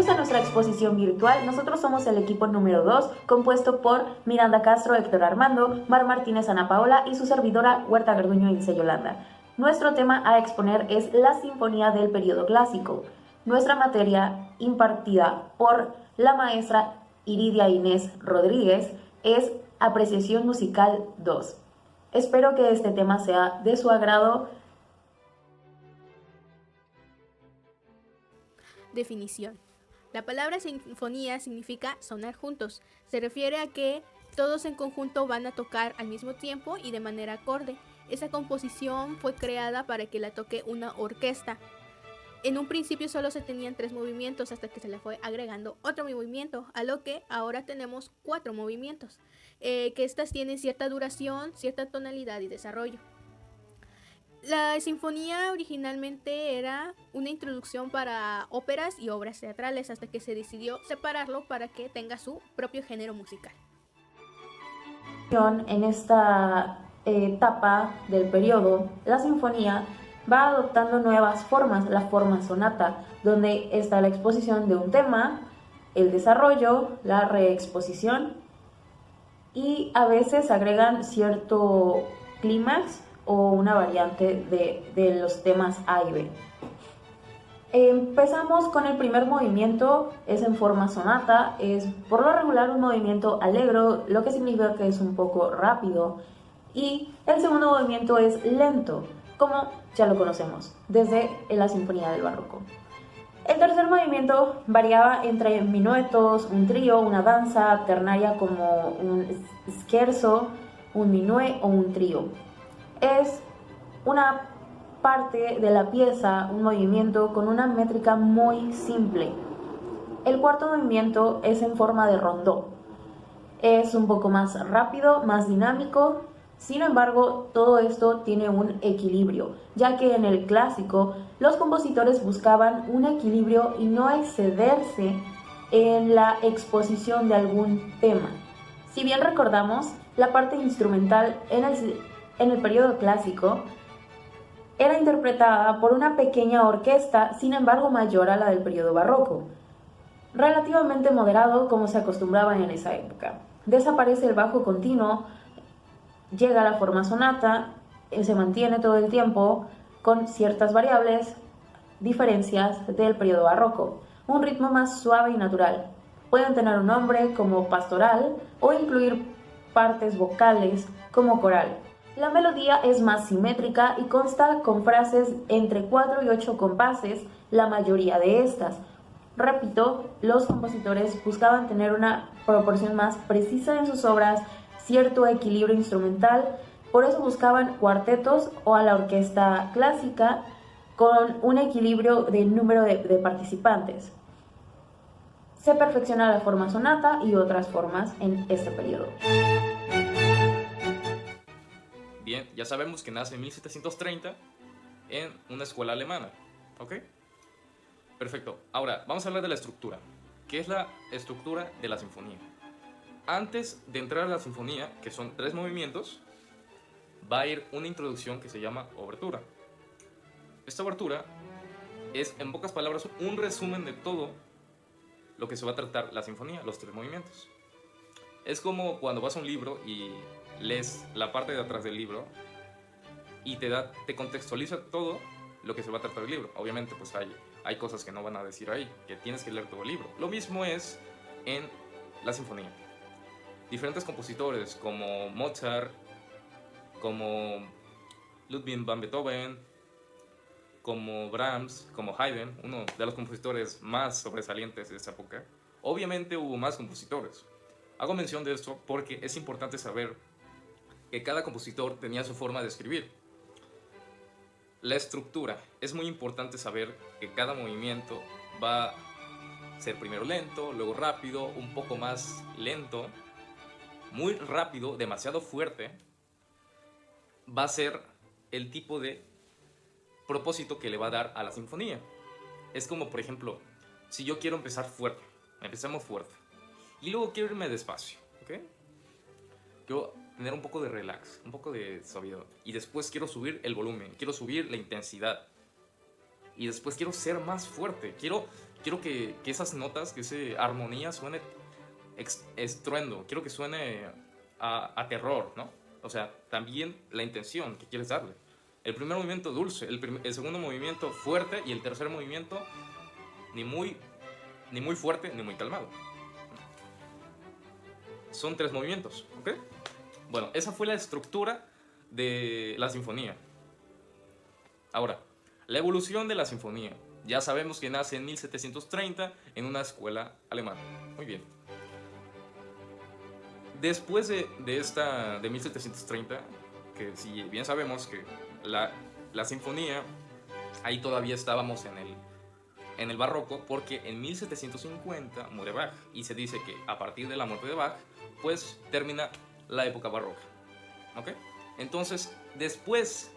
a nuestra exposición virtual. Nosotros somos el equipo número 2, compuesto por Miranda Castro, Héctor Armando, Mar Martínez, Ana Paola y su servidora Huerta Garduño, Ilse Yolanda. Nuestro tema a exponer es la Sinfonía del Periodo Clásico. Nuestra materia, impartida por la maestra Iridia Inés Rodríguez, es Apreciación Musical 2. Espero que este tema sea de su agrado. Definición. La palabra sinfonía significa sonar juntos. Se refiere a que todos en conjunto van a tocar al mismo tiempo y de manera acorde. Esa composición fue creada para que la toque una orquesta. En un principio solo se tenían 3 movimientos hasta que se le fue agregando otro movimiento, a lo que ahora tenemos 4 movimientos, que estas tienen cierta duración, cierta tonalidad y desarrollo. La sinfonía originalmente era una introducción para óperas y obras teatrales hasta que se decidió separarlo para que tenga su propio género musical. En esta etapa del periodo, la sinfonía va adoptando nuevas formas, la forma sonata, donde está la exposición de un tema, el desarrollo, la reexposición y a veces agregan cierto clímax o una variante de los temas A y B. Empezamos con el primer movimiento, es en forma sonata, es por lo regular un movimiento alegro, lo que significa que es un poco rápido, y el segundo movimiento es lento, como ya lo conocemos, desde la Sinfonía del Barroco. El tercer movimiento variaba entre minuetos, un trío, una danza ternaria como un scherzo, un minué o un trío. Es una parte de la pieza, un movimiento con una métrica muy simple. El cuarto movimiento es en forma de rondó. Es un poco más rápido, más dinámico. Sin embargo, todo esto tiene un equilibrio, ya que en el clásico los compositores buscaban un equilibrio y no excederse en la exposición de algún tema. Si bien recordamos, la parte instrumental en el periodo clásico era interpretada por una pequeña orquesta, sin embargo mayor a la del periodo barroco, relativamente moderado como se acostumbraba en esa época. Desaparece el bajo continuo, llega la forma sonata, se mantiene todo el tiempo con ciertas variables, diferencias del periodo barroco, un ritmo más suave y natural. Pueden tener un nombre como pastoral o incluir partes vocales como coral. La melodía es más simétrica y consta con frases entre 4 y 8 compases, la mayoría de estas. Repito, los compositores buscaban tener una proporción más precisa en sus obras, cierto equilibrio instrumental, por eso buscaban cuartetos o a la orquesta clásica con un equilibrio del número de participantes. Se perfecciona la forma sonata y otras formas en este periodo. Bien, ya sabemos que nace en 1730 en una escuela alemana, ¿ok? Perfecto. Ahora, vamos a hablar de la estructura. ¿Qué es la estructura de la sinfonía? Antes de entrar a la sinfonía, que son 3 movimientos, va a ir una introducción que se llama obertura. Esta obertura es, en pocas palabras, un resumen de todo lo que se va a tratar la sinfonía, los 3 movimientos. Es como cuando vas a un libro y lees la parte de atrás del libro y te contextualiza todo lo que se va a tratar el libro. Obviamente, pues hay cosas que no van a decir ahí, que tienes que leer todo el libro. Lo mismo es en la sinfonía. Diferentes compositores como Mozart, como Ludwig van Beethoven, como Brahms, como Haydn, uno de los compositores más sobresalientes de esa época. Obviamente hubo más compositores. Hago mención de esto porque es importante saber que cada compositor tenía su forma de escribir. La estructura. Es muy importante saber que cada movimiento va a ser primero lento, luego rápido, un poco más lento, muy rápido, demasiado fuerte. Va a ser el tipo de propósito que le va a dar a la sinfonía. Es como, por ejemplo, si yo quiero empezar fuerte, empecemos fuerte, y luego quiero irme despacio, ¿ok? Quiero tener un poco de relax, un poco de suavidad, y después quiero subir el volumen, quiero subir la intensidad. y después quiero ser más fuerte. Quiero que esas notas, que esa armonía suene estruendo. Quiero que suene a terror, ¿no? O sea, también la intención que quieres darle. El primer movimiento dulce, el segundo movimiento fuerte y el tercer movimiento ni muy fuerte ni muy calmado. Son 3 movimientos, ¿ok? Bueno, esa fue la estructura de la sinfonía. Ahora, la evolución de la sinfonía. Ya sabemos que nace en 1730 en una escuela alemana. Muy bien. Después de 1730, que si bien sabemos que la sinfonía, ahí todavía estábamos en el barroco, porque en 1750 muere Bach, y se dice que a partir de la muerte de Bach, pues termina la época barroca. ¿Ok? Entonces, después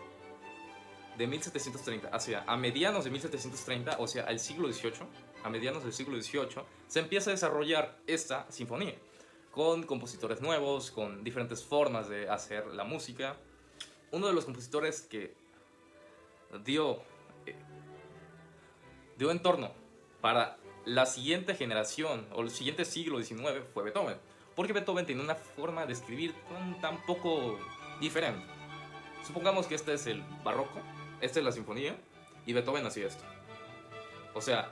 de 1730, a medianos de 1730, o sea, al siglo XVIII, a medianos del siglo XVIII, se empieza a desarrollar esta sinfonía, con compositores nuevos, con diferentes formas de hacer la música. Uno de los compositores que dio entorno para la siguiente generación, o el siguiente siglo XIX, fue Beethoven. Porque Beethoven tiene una forma de escribir tan poco diferente. Supongamos que este es el barroco, esta es la sinfonía, y Beethoven hacía esto. O sea,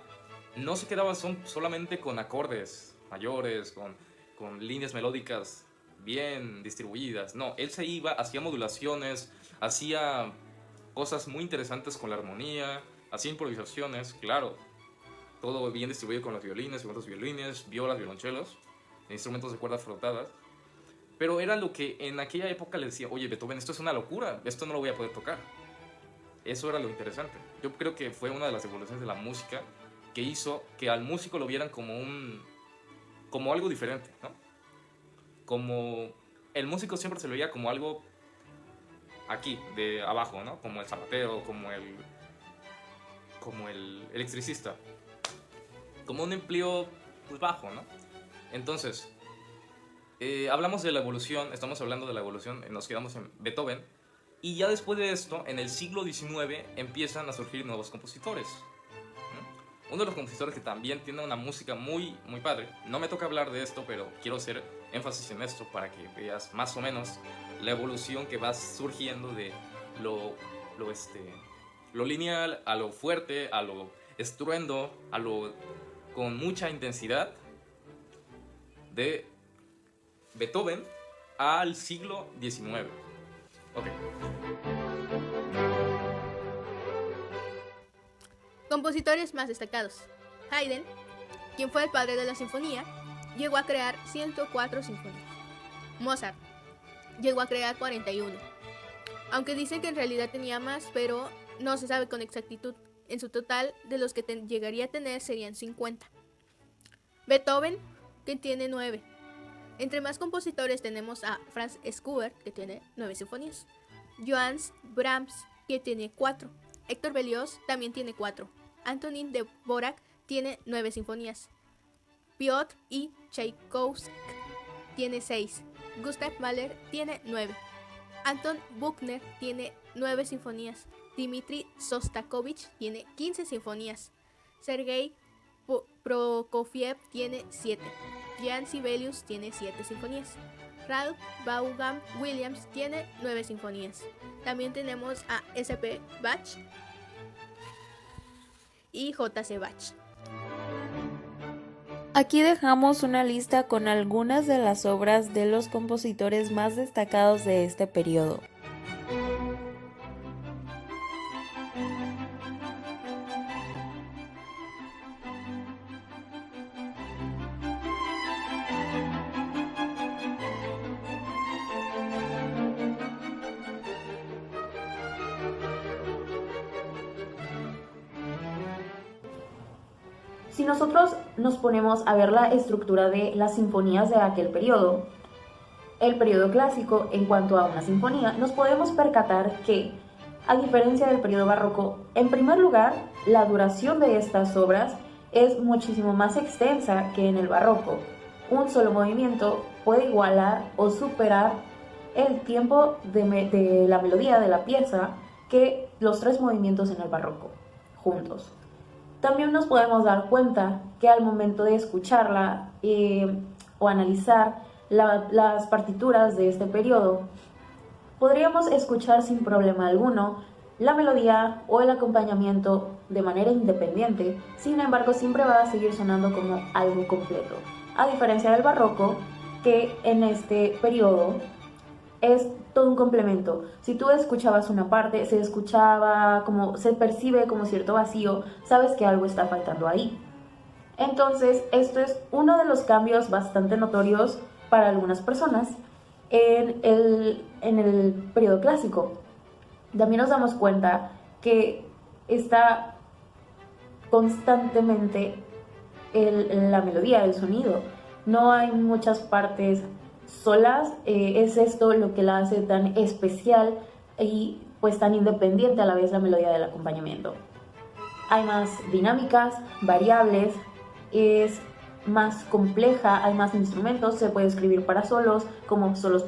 no se quedaba solamente con acordes mayores, con líneas melódicas bien distribuidas. No, él se iba, hacía modulaciones, hacía cosas muy interesantes con la armonía, hacía improvisaciones, claro. Todo bien distribuido con los violines, segundos violines, violas, violonchelos, instrumentos de cuerdas frotadas. Pero era lo que en aquella época le decía, oye, Beethoven, esto es una locura, esto no lo voy a poder tocar. Eso era lo interesante. Yo creo que fue una de las evoluciones de la música que hizo que al músico lo vieran como algo diferente, ¿no? Como el músico siempre se lo veía como algo aquí, de abajo, ¿no? Como el zapatero, como el electricista, como un empleo pues, bajo, ¿no? Entonces, hablamos de la evolución, estamos hablando de la evolución, nos quedamos en Beethoven, y ya después de esto, en el siglo XIX, empiezan a surgir nuevos compositores. Uno de los compositores que también tiene una música muy, muy padre, no me toca hablar de esto, pero quiero hacer énfasis en esto para que veas más o menos la evolución que va surgiendo de lo lineal a lo fuerte, a lo estruendo, con mucha intensidad, de Beethoven al siglo XIX. Ok. Compositores más destacados. Haydn, quien fue el padre de la sinfonía, llegó a crear 104 sinfonías. Mozart llegó a crear 41. Aunque dicen que en realidad tenía más, pero no se sabe con exactitud. En su total, de los que llegaría a tener serían 50. Beethoven, que tiene 9. Entre más compositores tenemos a Franz Schubert, que tiene 9 sinfonías. Johannes Brahms, que tiene 4. Héctor Berlioz también tiene 4. Antonín Dvorak tiene 9 sinfonías. Piotr I. Tchaikovsky tiene 6. Gustav Mahler tiene 9. Anton Bruckner tiene 9 sinfonías. Dmitri Shostakovich tiene 15 sinfonías. Sergei Prokofiev tiene 7. Jean Sibelius tiene 7 sinfonías. Ralph Vaughan Williams tiene 9 sinfonías. También tenemos a S.P. Bach y J.C. Bach. Aquí dejamos una lista con algunas de las obras de los compositores más destacados de este periodo. Si nosotros nos ponemos a ver la estructura de las sinfonías de aquel periodo, el periodo clásico, en cuanto a una sinfonía, nos podemos percatar que, a diferencia del periodo barroco, en primer lugar, la duración de estas obras es muchísimo más extensa que en el barroco. Un solo movimiento puede igualar o superar el tiempo de la melodía de la pieza que los 3 movimientos en el barroco. juntos. También nos podemos dar cuenta que al momento de escucharla o analizar las partituras de este periodo, podríamos escuchar sin problema alguno la melodía o el acompañamiento de manera independiente, sin embargo siempre va a seguir sonando como algo completo, a diferencia del barroco, que en este periodo es todo un complemento. Si tú escuchabas una parte, se percibe como cierto vacío, sabes que algo está faltando ahí. Entonces, esto es uno de los cambios bastante notorios para algunas personas en el periodo clásico. También nos damos cuenta que está constantemente la melodía, el sonido. No hay muchas partes solas, es esto lo que la hace tan especial y pues tan independiente a la vez la melodía del acompañamiento. Hay más dinámicas, variables, es más compleja, hay más instrumentos, se puede escribir para solos, como solos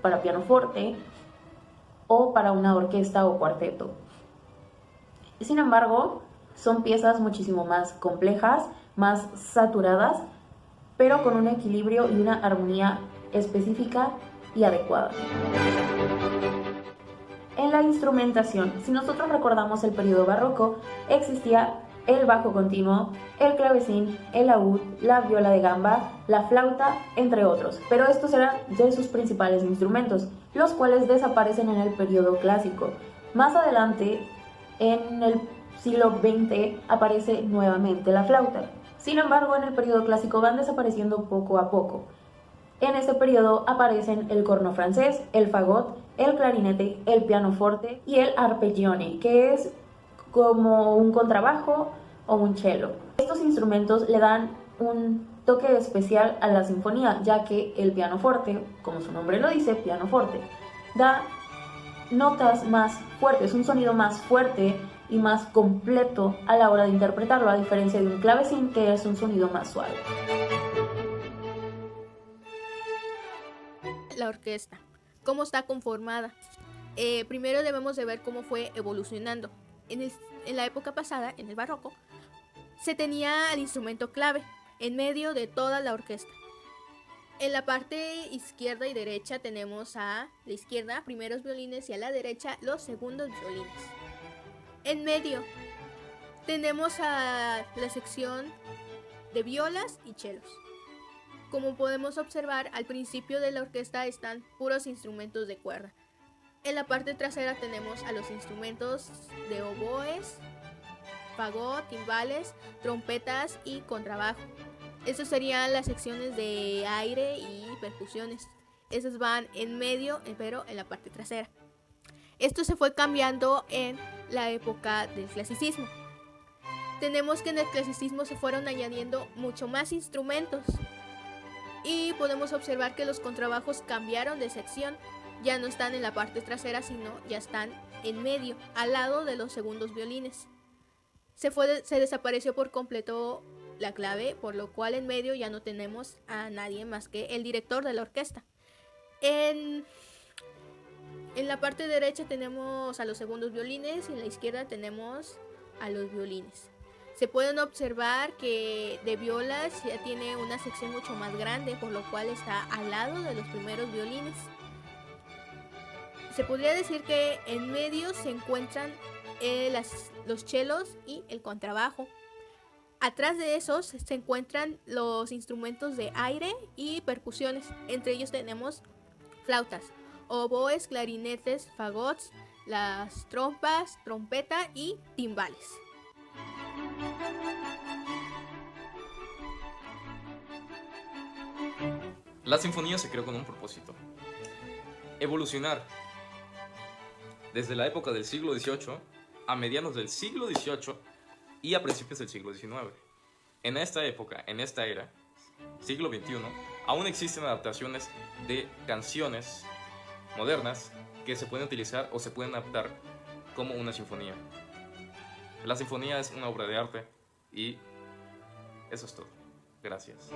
para pianoforte o para una orquesta o cuarteto. Sin embargo, son piezas muchísimo más complejas, más saturadas, pero con un equilibrio y una armonía específica y adecuada. En la instrumentación, si nosotros recordamos el periodo barroco, existía el bajo continuo, el clavecín, el laúd, la viola de gamba, la flauta, entre otros. Pero estos eran de sus principales instrumentos, los cuales desaparecen en el periodo clásico. Más adelante, en el siglo XX, aparece nuevamente la flauta. Sin embargo, en el periodo clásico van desapareciendo poco a poco. En este periodo aparecen el corno francés, el fagot, el clarinete, el pianoforte y el arpeggione, que es como un contrabajo o un cello. Estos instrumentos le dan un toque especial a la sinfonía, ya que el pianoforte, como su nombre lo dice, pianoforte, da notas más fuertes, un sonido más fuerte y más completo a la hora de interpretarlo, a diferencia de un clavecín, que es un sonido más suave. La orquesta, ¿cómo está conformada? Primero debemos de ver cómo fue evolucionando. En la época pasada, en el barroco, se tenía el instrumento clave en medio de toda la orquesta. En la parte izquierda y derecha tenemos a la izquierda primeros violines y a la derecha los segundos violines. En medio tenemos a la sección de violas y chelos. Como podemos observar, al principio de la orquesta están puros instrumentos de cuerda. En la parte trasera tenemos a los instrumentos de oboes, fagot, timbales, trompetas y contrabajo. Esas serían las secciones de aire y percusiones. Esas van en medio, pero en la parte trasera. Esto se fue cambiando en la época del clasicismo. Tenemos que en el clasicismo se fueron añadiendo mucho más instrumentos. Y podemos observar que los contrabajos cambiaron de sección. Ya no están en la parte trasera, sino ya están en medio, al lado de los segundos violines. Se desapareció por completo la clave, por lo cual en medio ya no tenemos a nadie más que el director de la orquesta. En la parte derecha tenemos a los segundos violines y en la izquierda tenemos a los violines. Se pueden observar que de violas ya tiene una sección mucho más grande, por lo cual está al lado de los primeros violines. Se podría decir que en medio se encuentran los chelos y el contrabajo. Atrás de esos se encuentran los instrumentos de aire y percusiones. Entre ellos tenemos flautas, oboes, clarinetes, fagots, las trompas, trompeta y timbales. La sinfonía se creó con un propósito: evolucionar desde la época del siglo XVIII a medianos del siglo XVIII y a principios del siglo XIX. En esta época, en esta era, siglo XXI, aún existen adaptaciones de canciones modernas que se pueden utilizar o se pueden adaptar como una sinfonía. La sinfonía es una obra de arte y eso es todo. Gracias.